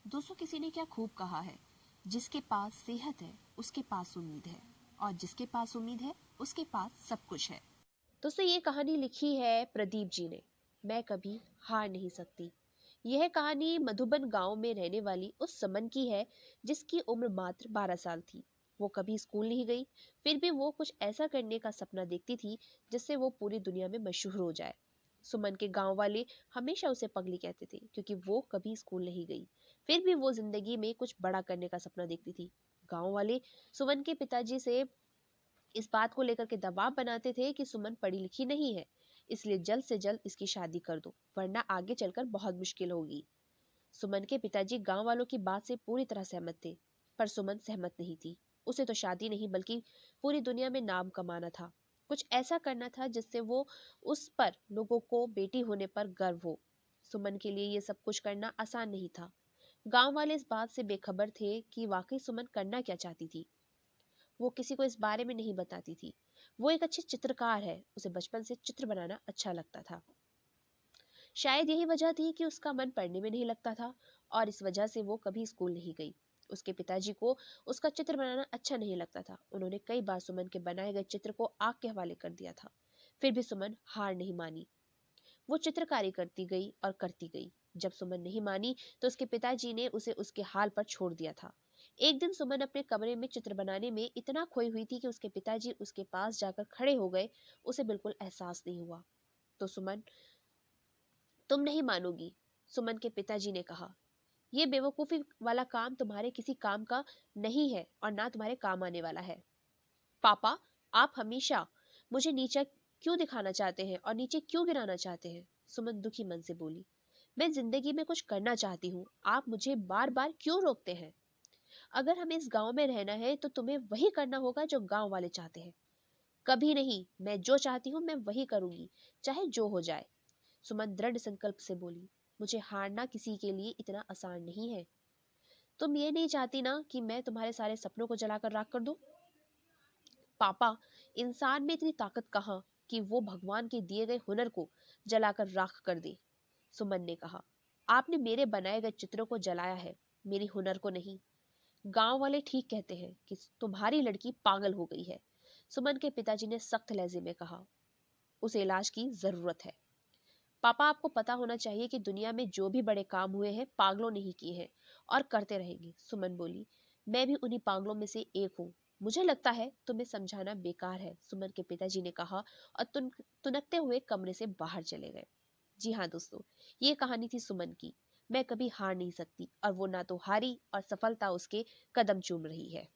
दोस्तों, किसी ने क्या खूब कहा है, जिसके पास सेहत है उसके पास उम्मीद है, और जिसके पास उम्मीद है उसके पास सब कुछ है। दोस्तों, ये कहानी लिखी है प्रदीप जी ने। मैं कभी हार नहीं सकती। यह कहानी मधुबन गांव में रहने वाली उस समन की है जिसकी उम्र मात्र 12 साल थी। वो कभी स्कूल नहीं गई, फिर भी वो कुछ ऐसा करने का सपना देखती थी जिससे वो पूरी दुनिया में मशहूर हो जाए। सुमन के गांव वाले हमेशा उसे पगली कहते थे क्योंकि वो कभी स्कूल नहीं गई, फिर भी वो जिंदगी में कुछ बड़ा करने का सपना देखती थी। गांव वाले सुमन के पिताजी से इस बात को लेकर के दबाव बनाते थे कि सुमन पढ़ी लिखी नहीं है, इसलिए जल्द से जल्द इसकी शादी कर दो, वरना आगे चलकर बहुत मुश्किल होगी। सुमन के पिताजी गांव वालों की बात से पूरी तरह सहमत थे, पर सुमन सहमत नहीं थी। उसे तो शादी नहीं बल्कि पूरी दुनिया में नाम कमाना था। कुछ ऐसा करना था जिससे वो उस पर लोगों को बेटी होने पर गर्व हो। सुमन के लिए ये सब कुछ करना आसान नहीं था। गांव वाले इस बात से बेखबर थे कि वाकई सुमन करना क्या चाहती थी। वो किसी को इस बारे में नहीं बताती थी। वो एक अच्छी चित्रकार है, उसे बचपन से चित्र बनाना अच्छा लगता था। शायद यही वजह थी कि उसका मन पढ़ने में नहीं लगता था, और इस वजह से वो कभी स्कूल नहीं गई। उसके पिताजी को उसका चित्र बनाना अच्छा नहीं लगता था। उन्होंने कई बार सुमन के बनाए गए चित्र को आग के हवाले कर दिया था। फिर भी सुमन हार नहीं मानी। वो चित्रकारी करती गई और करती गई। जब सुमन नहीं मानी तो उसके पिताजी ने उसे उसके हाल पर छोड़ दिया था। एक दिन सुमन अपने कमरे में चित्र बनाने में इतना खोई हुई थी कि उसके पिताजी उसके पास जाकर खड़े हो गए। उसे बिल्कुल एहसास नहीं हुआ। तो सुमन, तुम नहीं मानोगी, सुमन के पिताजी ने कहा। ये बेवकूफी वाला काम तुम्हारे किसी काम का नहीं है और ना तुम्हारे काम आने वाला है। पापा, आप हमेशा मुझे नीचा क्यों दिखाना चाहते हैं और नीचे क्यों गिराना चाहते हैं? सुमन दुखी मन से बोली। मैं जिंदगी में कुछ करना चाहती हूँ, आप मुझे बार बार क्यों रोकते हैं? अगर हमें इस गांव में रहना है तो तुम्हें वही करना होगा जो गांव वाले चाहते हैं। कभी नहीं, मैं जो चाहती हूँ मैं वही करूंगी, चाहे जो हो जाए। सुमन दृढ़ संकल्प से बोली। मुझे हारना किसी के लिए इतना आसान नहीं है। तुम ये नहीं चाहती ना कि मैं तुम्हारे सारे सपनों को जलाकर राख कर दूं? पापा, इंसान में इतनी ताकत कहाँ कि वो भगवान के दिए गए हुनर को जलाकर राख कर दे। सुमन ने कहा। आपने मेरे बनाए गए चित्रों को जलाया है, मेरी हुनर को नहीं। गांव वाले ठीक कहते हैं कि तुम्हारी लड़की पागल हो गई है, सुमन के पिताजी ने सख्त लहजे में कहा। उसे इलाज की जरूरत है। पापा, आपको पता होना चाहिए कि दुनिया में जो भी बड़े काम हुए हैं पागलों ने ही किए हैं और करते रहेंगे। सुमन बोली। मैं भी उन्हीं पागलों में से एक हूँ। मुझे लगता है तुम्हें समझाना बेकार है, सुमन के पिताजी ने कहा और तुनकते हुए कमरे से बाहर चले गए। जी हाँ दोस्तों, ये कहानी थी सुमन की। मैं कभी हार नहीं सकती, और वो ना तो हारी और सफलता उसके कदम चूम रही है।